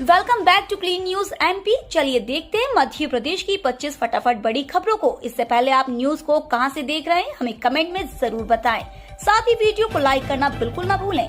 Welcome back to clean news MP. चलिए देखते हैं मध्य प्रदेश की 25 फटाफट बड़ी खबरों को। इससे पहले आप न्यूज को कहां से देख रहे हैं हमें कमेंट में जरूर बताएं। साथ ही वीडियो को लाइक करना बिल्कुल ना भूलें।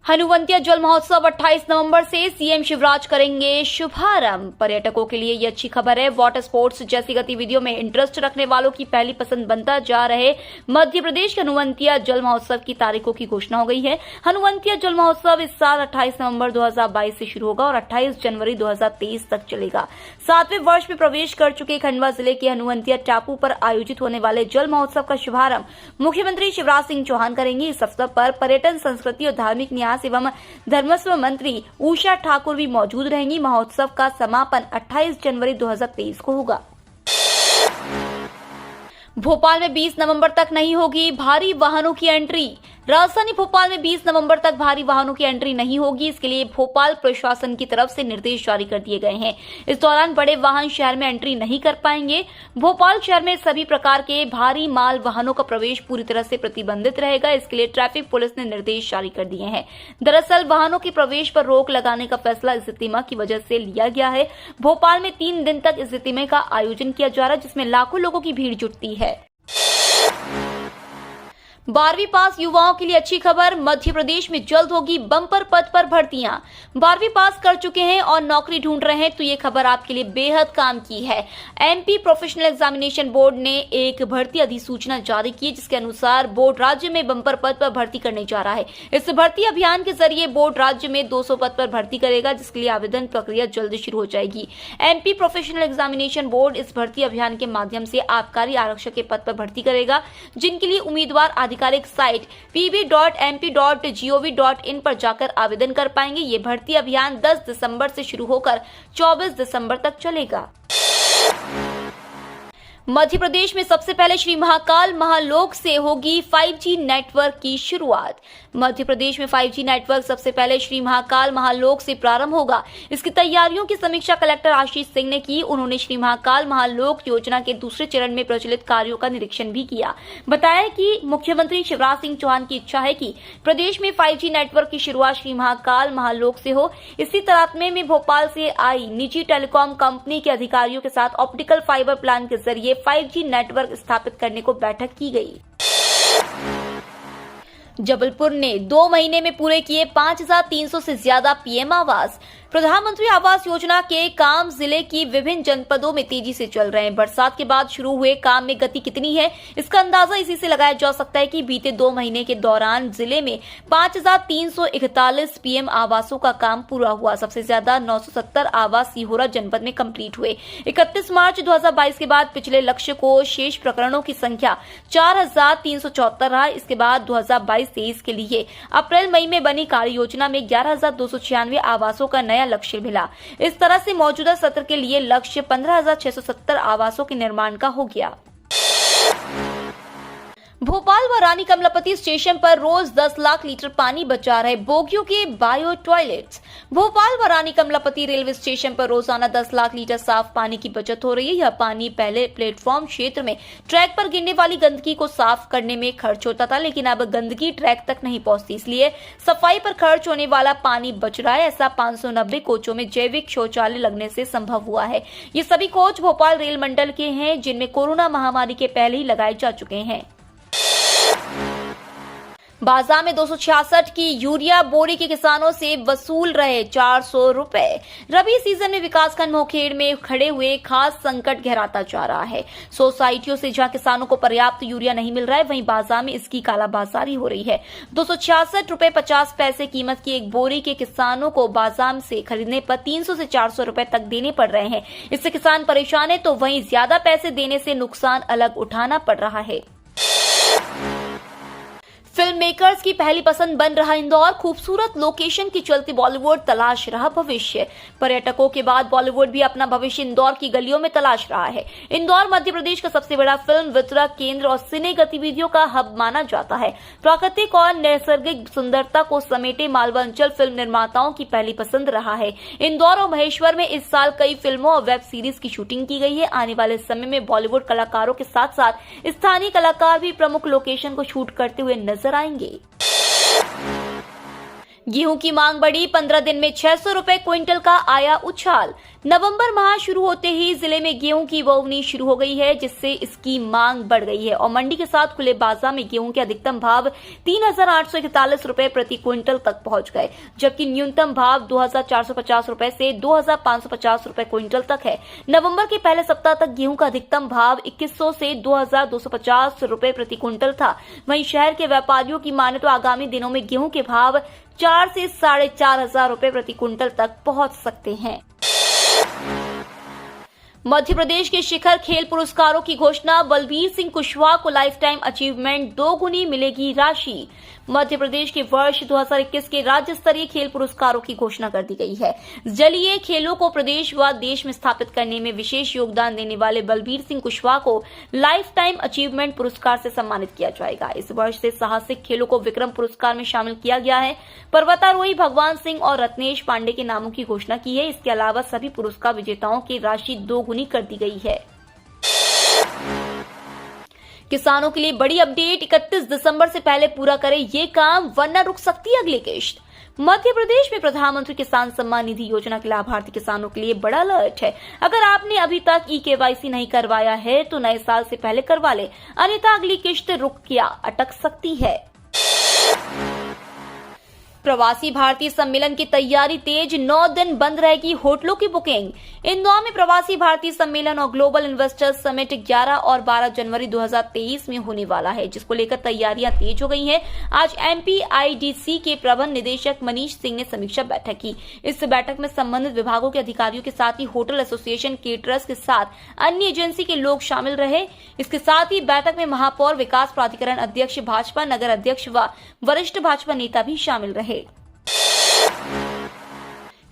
हनुवंतिया जल महोत्सव 28 नवंबर से सीएम शिवराज करेंगे शुभारंभ। पर्यटकों के लिए ये अच्छी खबर है। वाटर स्पोर्ट्स जैसी गतिविधियों में इंटरेस्ट रखने वालों की पहली पसंद बनता जा रहे मध्य प्रदेश के हनुवंतिया जल महोत्सव की तारीखों की घोषणा हो गई है। हनुवंतिया जल महोत्सव इस साल 28 नवंबर 2022 से शुरू होगा और 28 जनवरी 2023 तक चलेगा। 7वें वर्ष में प्रवेश कर चुके खंडवा जिले के हनुवंतिया टापू पर आयोजित होने वाले जल महोत्सव का शुभारंभ मुख्यमंत्री शिवराज सिंह चौहान करेंगे। इस अवसर पर पर्यटन, संस्कृति और धार्मिक न्यास एवं धर्मस्व मंत्री उषा ठाकुर भी मौजूद रहेंगी। महोत्सव का समापन 28 जनवरी 2023 को होगा। भोपाल में 20 नवंबर तक नहीं होगी भारी वाहनों की एंट्री। राजधानी भोपाल में 20 नवंबर तक भारी वाहनों की एंट्री नहीं होगी। इसके लिए भोपाल प्रशासन की तरफ से निर्देश जारी कर दिए गए हैं। इस दौरान बड़े वाहन शहर में एंट्री नहीं कर पाएंगे। भोपाल शहर में सभी प्रकार के भारी माल वाहनों का प्रवेश पूरी तरह से प्रतिबंधित रहेगा। इसके लिए ट्रैफिक पुलिस ने निर्देश जारी कर दिए हैं। दरअसल वाहनों के प्रवेश पर रोक लगाने का फैसला इज्तिमा की वजह से लिया गया है। भोपाल में 3 दिन तक इज्तिमे का आयोजन किया जा रहा है, जिसमें लाखों लोगों की भीड़ जुटती है। 12वीं पास युवाओं के लिए अच्छी खबर। मध्य प्रदेश में जल्द होगी बम्पर पद पर भर्तियां। 12वीं पास कर चुके हैं और नौकरी ढूंढ रहे हैं तो ये खबर आपके लिए बेहद काम की है। एमपी प्रोफेशनल एग्जामिनेशन बोर्ड ने एक भर्ती अधिसूचना जारी की है, जिसके अनुसार बोर्ड राज्य में बम्पर पद पर भर्ती करने जा रहा है। इस भर्ती अभियान के जरिए बोर्ड राज्य में 200 पद पर भर्ती करेगा, जिसके लिए आवेदन प्रक्रिया जल्द शुरू हो जाएगी। एमपी प्रोफेशनल एग्जामिनेशन बोर्ड इस भर्ती अभियान के माध्यम से आबकारी आरक्षक के पद पर भर्ती करेगा, जिनके लिए उम्मीदवार आधिकारिक साइट pb.mp.gov.in पर जाकर आवेदन कर पाएंगे। ये भर्ती अभियान 10 दिसंबर से शुरू होकर 24 दिसंबर तक चलेगा। मध्य प्रदेश में सबसे पहले श्री महाकाल महालोक से होगी 5G नेटवर्क की शुरुआत। मध्य प्रदेश में 5G नेटवर्क सबसे पहले श्री महाकाल महालोक से प्रारंभ होगा। इसकी तैयारियों की समीक्षा कलेक्टर आशीष सिंह ने की। उन्होंने श्री महाकाल महालोक योजना के दूसरे चरण में प्रचलित कार्यों का निरीक्षण भी किया। बताया कि मुख्यमंत्री शिवराज सिंह चौहान की इच्छा है कि प्रदेश में 5G नेटवर्क की शुरुआत श्री महाकाल महालोक से हो। इसी तरातमे में भोपाल से आई निजी टेलीकॉम कंपनी के अधिकारियों के साथ ऑप्टिकल फाइबर प्लान के जरिए 5G नेटवर्क स्थापित करने को बैठक की गई। जबलपुर ने 2 महीने में पूरे किए 5300 से ज्यादा पीएम आवास। प्रधानमंत्री आवास योजना के काम जिले की विभिन्न जनपदों में तेजी से चल रहे हैं। बरसात के बाद शुरू हुए काम में गति कितनी है, इसका अंदाजा इसी से लगाया जा सकता है कि बीते 2 महीने के दौरान जिले में 5341 पीएम आवासों का काम पूरा हुआ। सबसे ज्यादा 970 आवास सीहोर जनपद में कंप्लीट हुए। 31 मार्च 2022 के बाद पिछले लक्ष्य को शेष प्रकरणों की संख्या 4374 रहा। इसके बाद 2022-23 के लिए अप्रैल मई में बनी कार्य योजना में 11296 आवासों का नया लक्ष्य मिला। इस तरह से मौजूदा सत्र के लिए लक्ष्य 15670 आवासों के निर्माण का हो गया। भोपाल व रानी कमलापति स्टेशन पर रोज 10 लाख लीटर पानी बचा रहे बोगियों के बायो टॉयलेट्स। भोपाल व रानी कमलापति रेलवे स्टेशन पर रोजाना 10 लाख लीटर साफ पानी की बचत हो रही है। यह पानी पहले प्लेटफॉर्म क्षेत्र में ट्रैक पर गिरने वाली गंदगी को साफ करने में खर्च होता था, लेकिन अब गंदगी ट्रैक तक नहीं पहुंचती, इसलिए सफाई पर खर्च होने वाला पानी बच रहा है। ऐसा 590 कोचों में जैविक शौचालय लगने से संभव हुआ है। ये सभी कोच भोपाल रेल मंडल के हैं, जिनमें कोरोना महामारी के पहले ही लगाए जा चुके हैं। बाजार में 266 की यूरिया बोरी के किसानों से वसूल रहे 400 रुपए। रबी सीजन में विकासखंड मोखेड़ में खड़े हुए खास संकट गहराता जा रहा है। सोसाइटियों से जहां किसानों को पर्याप्त यूरिया नहीं मिल रहा है, वहीं बाजार में इसकी कालाबाजारी हो रही है। 266 रुपए 50 पैसे कीमत की एक बोरी के किसानों को बाजार से खरीदने पर 300 से 400 रुपए तक देने पड़ रहे हैं। इससे किसान परेशान है, तो वहीं ज्यादा पैसे देने से नुकसान अलग उठाना पड़ रहा है। फिल्म मेकर्स की पहली पसंद बन रहा इंदौर। खूबसूरत लोकेशन की चलती बॉलीवुड तलाश रहा भविष्य। पर्यटकों के बाद बॉलीवुड भी अपना भविष्य इंदौर की गलियों में तलाश रहा है। इंदौर मध्य प्रदेश का सबसे बड़ा फिल्म वितरक केंद्र और सिने गतिविधियों का हब माना जाता है। प्राकृतिक और नैसर्गिक सुंदरता को समेटे मालवा अंचल फिल्म निर्माताओं की पहली पसंद रहा है। इंदौर और महेश्वर में इस साल कई फिल्मों और वेब सीरीज की शूटिंग की गई है। आने वाले समय में बॉलीवुड कलाकारों के साथ साथ स्थानीय कलाकार भी प्रमुख लोकेशन को शूट करते हुए नजर आएंगे। गेहूं की मांग बढ़ी, 15 दिन में 600 रुपए क्विंटल का आया उछाल। नवंबर माह शुरू होते ही जिले में गेहूं की बोवनी शुरू हो गई है, जिससे इसकी मांग बढ़ गई है और मंडी के साथ खुले बाजार में गेहूं के अधिकतम भाव 3,841 रुपए प्रति क्विंटल तक पहुंच गए, जबकि न्यूनतम भाव 2,450 रुपए से 2,550 रुपए क्विंटल तक है। नवंबर के पहले सप्ताह तक गेहूं का अधिकतम भाव 2,100 से 2,250 रुपए प्रति क्विंटल था। वहीं शहर के व्यापारियों की माने तो आगामी दिनों में गेहूं के भाव 4 से 4,500 रुपए प्रति क्विंटल तक पहुंच सकते हैं। मध्य प्रदेश के शिखर खेल पुरस्कारों की घोषणा, बलबीर सिंह कुशवाहा को लाइफ टाइम अचीवमेंट 2 गुनी मिलेगी राशि। मध्य प्रदेश के वर्ष 2021 के राज्य स्तरीय खेल पुरस्कारों की घोषणा कर दी गई है। जलीय खेलों को प्रदेश व देश में स्थापित करने में विशेष योगदान देने वाले बलबीर सिंह कुशवाहा को लाइफ टाइम अचीवमेंट पुरस्कार से सम्मानित किया जाएगा। इस वर्ष से साहसिक खेलों को विक्रम पुरस्कार में शामिल किया गया है। पर्वतारोही भगवान सिंह और रत्नेश पांडे के नामों की घोषणा की है। इसके अलावा सभी पुरस्कार विजेताओं की राशि 2 गुनी कर दी गई है। किसानों के लिए बड़ी अपडेट, 31 दिसंबर से पहले पूरा करें ये काम वरना रुक सकती है अगली किश्त। मध्य प्रदेश में प्रधानमंत्री किसान सम्मान निधि योजना के लाभार्थी किसानों के लिए बड़ा अलर्ट है। अगर आपने अभी तक KYC नहीं करवाया है तो नए साल से पहले करवा ले, अन्यथा अगली किश्त रुक या अटक सकती है। प्रवासी भारतीय सम्मेलन की तैयारी तेज, 9 दिन बंद रहेगी होटलों की बुकिंग। इंदौर में प्रवासी भारतीय सम्मेलन और ग्लोबल इन्वेस्टर्स समिट 11 और 12 जनवरी 2023 में होने वाला है, जिसको लेकर तैयारियां तेज हो गई हैं। आज MPIDC के प्रबंध निदेशक मनीष सिंह ने समीक्षा बैठक की। इस बैठक में संबंधित विभागों के अधिकारियों के साथ ही होटल एसोसिएशन, केटरर्स के साथ अन्य एजेंसी के लोग शामिल रहे। इसके साथ ही बैठक में महापौर, विकास प्राधिकरण अध्यक्ष, भाजपा नगर अध्यक्ष व वरिष्ठ भाजपा नेता भी शामिल रहे।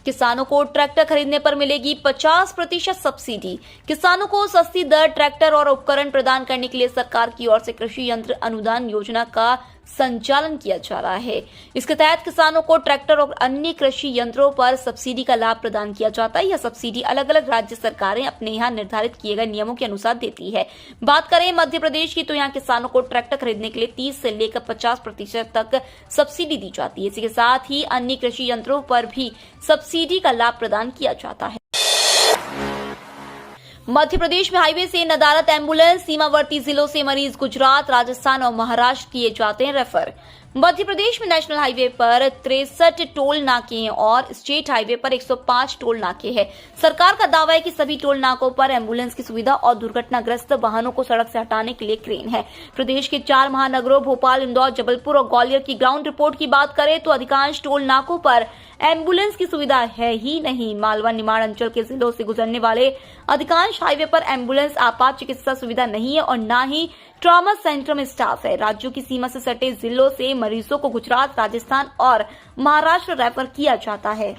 किसानों को ट्रैक्टर खरीदने पर मिलेगी 50% सब्सिडी। किसानों को सस्ती दर ट्रैक्टर और उपकरण प्रदान करने के लिए सरकार की ओर से कृषि यंत्र अनुदान योजना का संचालन किया जा रहा है। इसके तहत किसानों को ट्रैक्टर और अन्य कृषि यंत्रों पर सब्सिडी का लाभ प्रदान किया जाता है। यह सब्सिडी अलग अलग राज्य सरकारें अपने यहाँ निर्धारित किए गए नियमों के अनुसार देती है। बात करें मध्य प्रदेश की तो यहाँ किसानों को ट्रैक्टर खरीदने के लिए 30 से लेकर 50% तक सब्सिडी दी जाती है। इसी के साथ ही अन्य कृषि यंत्रों पर भी सब्सिडी का लाभ प्रदान किया जाता है। मध्य प्रदेश में हाईवे से नदारद एम्बुलेंस, सीमावर्ती जिलों से मरीज गुजरात, राजस्थान और महाराष्ट्र किए जाते हैं रेफर। मध्य प्रदेश में नेशनल हाईवे पर 63 टोल नाके हैं और स्टेट हाईवे पर 105 टोल नाके हैं। सरकार का दावा है कि सभी टोल नाकों पर एम्बुलेंस की सुविधा और दुर्घटनाग्रस्त वाहनों को सड़क से हटाने के लिए क्रेन है। प्रदेश के 4 महानगरों भोपाल, इंदौर, जबलपुर और ग्वालियर की ग्राउंड रिपोर्ट की बात करें तो अधिकांश टोल नाकों पर एम्बुलेंस की सुविधा है ही नहीं। मालवा निमाड़ अंचल के जिलों से गुजरने वाले अधिकांश हाईवे पर एम्बुलेंस आपात चिकित्सा सुविधा नहीं है और न ही ट्रॉमा सेंटर में स्टाफ है। राज्यों की सीमा से सटे जिलों से मरीजों को गुजरात, राजस्थान और महाराष्ट्र रेफर किया जाता है।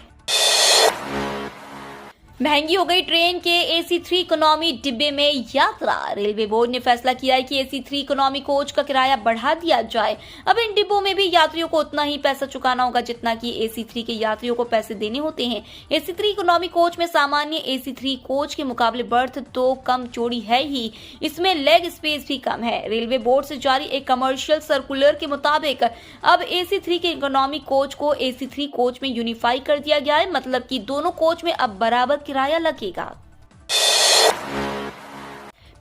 महंगी हो गई ट्रेन के AC3 इकोनॉमी डिब्बे में यात्रा। रेलवे बोर्ड ने फैसला किया है कि AC3 इकोनॉमी कोच का किराया बढ़ा दिया जाए। अब इन डिब्बों में भी यात्रियों को उतना ही पैसा चुकाना होगा जितना कि AC3 के यात्रियों को पैसे देने होते हैं। AC3 इकोनॉमी कोच में सामान्य AC3 कोच के मुकाबले बर्थ तो कम चौड़ी है ही, इसमें लेग स्पेस भी कम है। रेलवे बोर्ड से जारी एक कमर्शियल सर्कुलर के मुताबिक अब AC3 के इकोनॉमी कोच को AC3 कोच में यूनिफाई कर दिया गया है, मतलब कि दोनों कोच में अब बराबर किराया लगेगा।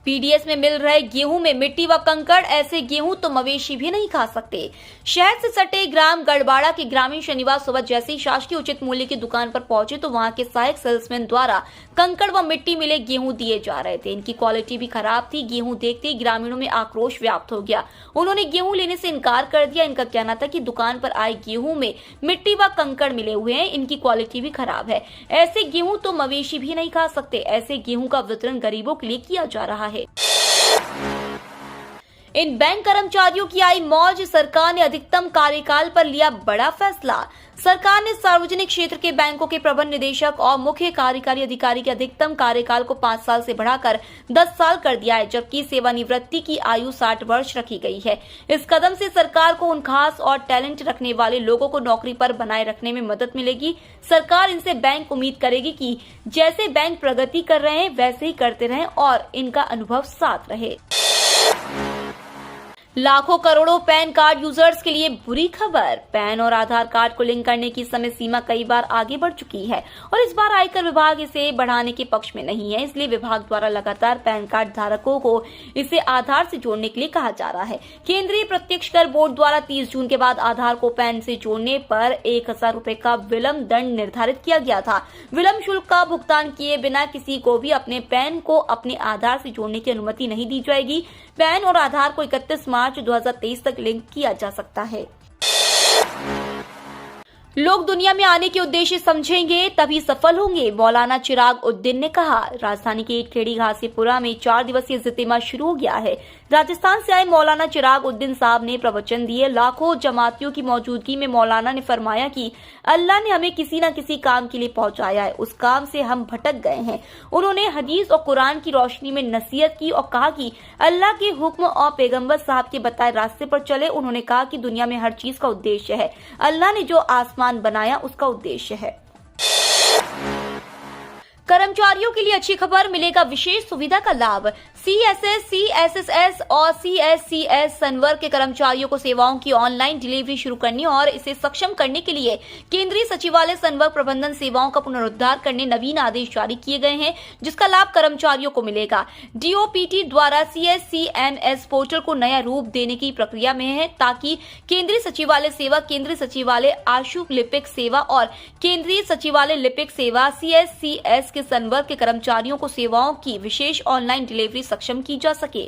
पीडीएस में मिल रहे गेहूं में मिट्टी व कंकड़, ऐसे गेहूं तो मवेशी भी नहीं खा सकते। शहर से सटे ग्राम गढ़बाड़ा के ग्रामीण शनिवार सुबह जैसे ही शासकीय उचित मूल्य की दुकान पर पहुंचे तो वहां के सहायक सेल्समैन द्वारा कंकड़ व मिट्टी मिले गेहूं दिए जा रहे थे। इनकी क्वालिटी भी खराब थी। गेहूं देखते ही ग्रामीणों में आक्रोश व्याप्त हो गया। उन्होंने गेहूं लेने से इनकार कर दिया। इनका कहना था कि दुकान पर आए गेहूं में मिट्टी व कंकड़ मिले हुए हैं, इनकी क्वालिटी भी खराब है। ऐसे गेहूं तो मवेशी भी नहीं खा सकते। ऐसे गेहूं का वितरण गरीबों के लिए किया जा रहा है। इन बैंक कर्मचारियों की आई मौज। सरकार ने अधिकतम कार्यकाल पर लिया बड़ा फैसला। सरकार ने सार्वजनिक क्षेत्र के बैंकों के प्रबंध निदेशक और मुख्य कार्यकारी अधिकारी के अधिकतम कार्यकाल को 5 साल से बढ़ाकर 10 साल कर दिया है, जबकि सेवानिवृत्ति की आयु 60 वर्ष रखी गई है। इस कदम से सरकार को उन खास और टैलेंट रखने वाले लोगों को नौकरी पर बनाए रखने में मदद मिलेगी। सरकार इनसे बैंक उम्मीद करेगी कि जैसे बैंक प्रगति कर रहे हैं वैसे ही करते रहें और इनका अनुभव साथ रहे। लाखों करोड़ों पैन कार्ड यूजर्स के लिए बुरी खबर। पैन और आधार कार्ड को लिंक करने की समय सीमा कई बार आगे बढ़ चुकी है और इस बार आयकर विभाग इसे बढ़ाने के पक्ष में नहीं है। इसलिए विभाग द्वारा लगातार पैन कार्ड धारकों को इसे आधार से जोड़ने के लिए कहा जा रहा है। केंद्रीय प्रत्यक्ष कर बोर्ड द्वारा 30 जून के बाद आधार को पैन से जोड़ने पर 1000 रुपए का विलंब दंड निर्धारित किया गया था। विलंब शुल्क का भुगतान किए बिना किसी को भी अपने पैन को अपने आधार से जोड़ने की अनुमति नहीं दी जाएगी। पैन और आधार को 31 मार्च 2023 तक लिंक किया जा सकता है। लोग दुनिया में आने के उद्देश्य समझेंगे तभी सफल होंगे, मौलाना चिराग उद्दीन ने कहा। राजधानी के खेड़ी घासीपुरा में 4 दिवसीय इज्तिमा शुरू हो गया है। राजस्थान से आए मौलाना चिराग उद्दीन साहब ने प्रवचन दिए। लाखों जमातियों की मौजूदगी में मौलाना ने फरमाया कि अल्लाह ने हमें किसी न किसी काम के लिए पहुंचाया है, उस काम से हम भटक गए हैं। उन्होंने हदीस और कुरान की रोशनी में नसीहत की और कहा कि अल्लाह के हुक्म और पैगंबर साहब के बताए रास्ते पर चले। उन्होंने कहा कि दुनिया में हर चीज का उद्देश्य है। अल्लाह ने जो आसमान बनाया उसका उद्देश्य है। कर्मचारियों के लिए अच्छी खबर, मिलेगा विशेष सुविधा का लाभ। CSS, CSSS और CSCS संवर्ग के कर्मचारियों को सेवाओं की ऑनलाइन डिलीवरी शुरू करने और इसे सक्षम करने के लिए केंद्रीय सचिवालय संवर्ग प्रबंधन सेवाओं का पुनरुद्धार करने नवीन आदेश जारी किए गए हैं, जिसका लाभ कर्मचारियों को मिलेगा। DOPT द्वारा CSCMS पोर्टल को नया रूप देने की प्रक्रिया में है ताकि केंद्रीय सचिवालय सेवा, केंद्रीय सचिवालय आशु लिपिक सेवा और केंद्रीय सचिवालय लिपिक सेवा CSCS के संवर्ग के कर्मचारियों को सेवाओं की विशेष ऑनलाइन डिलीवरी सक्षम की जा सके।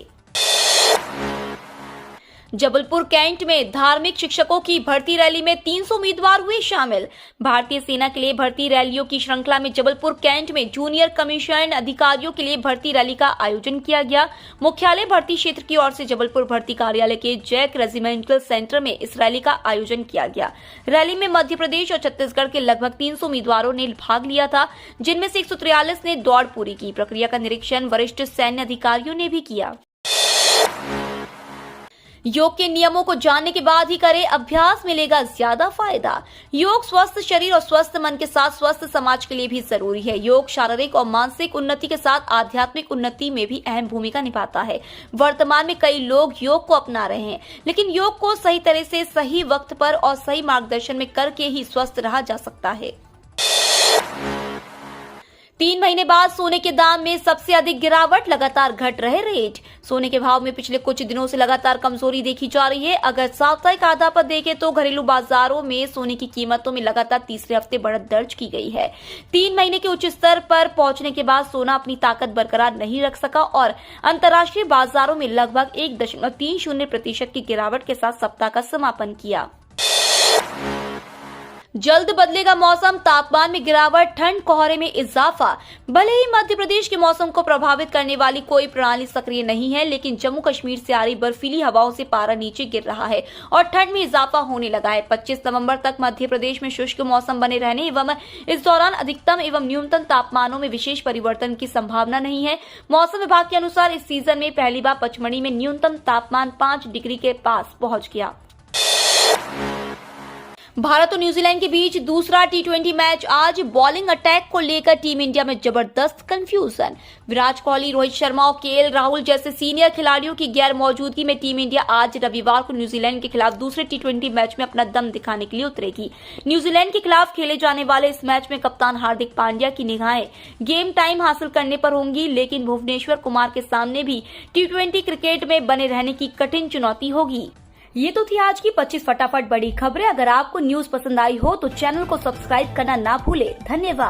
जबलपुर कैंट में धार्मिक शिक्षकों की भर्ती रैली में 300 उम्मीदवार हुए शामिल। भारतीय सेना के लिए भर्ती रैलियों की श्रृंखला में जबलपुर कैंट में जूनियर कमीशन अधिकारियों के लिए भर्ती रैली का आयोजन किया गया। मुख्यालय भर्ती क्षेत्र की ओर से जबलपुर भर्ती कार्यालय के जैक रेजिमेंटल सेंटर में इस रैली का आयोजन किया गया। रैली में मध्य प्रदेश और छत्तीसगढ़ के लगभग 300 उम्मीदवारों ने भाग लिया था, जिनमें से 143 ने दौड़ पूरी की। प्रक्रिया का निरीक्षण वरिष्ठ सैन्य अधिकारियों ने भी किया। योग के नियमों को जानने के बाद ही करें अभ्यास, मिलेगा ज्यादा फायदा। योग स्वस्थ शरीर और स्वस्थ मन के साथ स्वस्थ समाज के लिए भी जरूरी है। योग शारीरिक और मानसिक उन्नति के साथ आध्यात्मिक उन्नति में भी अहम भूमिका निभाता है। वर्तमान में कई लोग योग को अपना रहे हैं, लेकिन योग को सही तरह से, सही वक्त पर और सही मार्गदर्शन में करके ही स्वस्थ रहा जा सकता है। 3 महीने बाद सोने के दाम में सबसे अधिक गिरावट, लगातार घट रहे रेट। सोने के भाव में पिछले कुछ दिनों से लगातार कमजोरी देखी जा रही है। अगर साप्ताहिक आधार पर देखें तो घरेलू बाजारों में सोने की कीमतों में लगातार तीसरे हफ्ते बढ़त दर्ज की गई है। 3 महीने के उच्च स्तर पर पहुंचने के बाद सोना अपनी ताकत बरकरार नहीं रख सका और अंतर्राष्ट्रीय बाजारों में लगभग 1.30% की गिरावट के साथ सप्ताह का समापन किया। जल्द बदलेगा मौसम, तापमान में गिरावट, ठंड कोहरे में इजाफा। भले ही मध्य प्रदेश के मौसम को प्रभावित करने वाली कोई प्रणाली सक्रिय नहीं है, लेकिन जम्मू कश्मीर से आ रही बर्फीली हवाओं से पारा नीचे गिर रहा है और ठंड में इजाफा होने लगा है। 25 नवंबर तक मध्य प्रदेश में शुष्क मौसम बने रहने एवं इस दौरान अधिकतम एवं न्यूनतम तापमानों में विशेष परिवर्तन की संभावना नहीं है। मौसम विभाग के अनुसार इस सीजन में पहली बार पचमढ़ी में न्यूनतम तापमान 5 डिग्री के पास पहुंच गया। भारत और न्यूजीलैंड के बीच दूसरा T20 मैच आज। बॉलिंग अटैक को लेकर टीम इंडिया में जबरदस्त कंफ्यूजन। विराट कोहली, रोहित शर्मा और KL राहुल जैसे सीनियर खिलाड़ियों की गैर मौजूदगी में टीम इंडिया आज रविवार को न्यूजीलैंड के खिलाफ दूसरे T20 मैच में अपना दम दिखाने के लिए उतरेगी। न्यूजीलैंड के खिलाफ खेले जाने वाले इस मैच में कप्तान हार्दिक पांड्या की निगाहें गेम टाइम हासिल करने पर होंगी, लेकिन भुवनेश्वर कुमार के सामने भी T20 क्रिकेट में बने रहने की कठिन चुनौती होगी। ये तो थी आज की 25 फटाफट बड़ी खबरें। अगर आपको न्यूज पसंद आई हो तो चैनल को सब्सक्राइब करना ना भूले। धन्यवाद।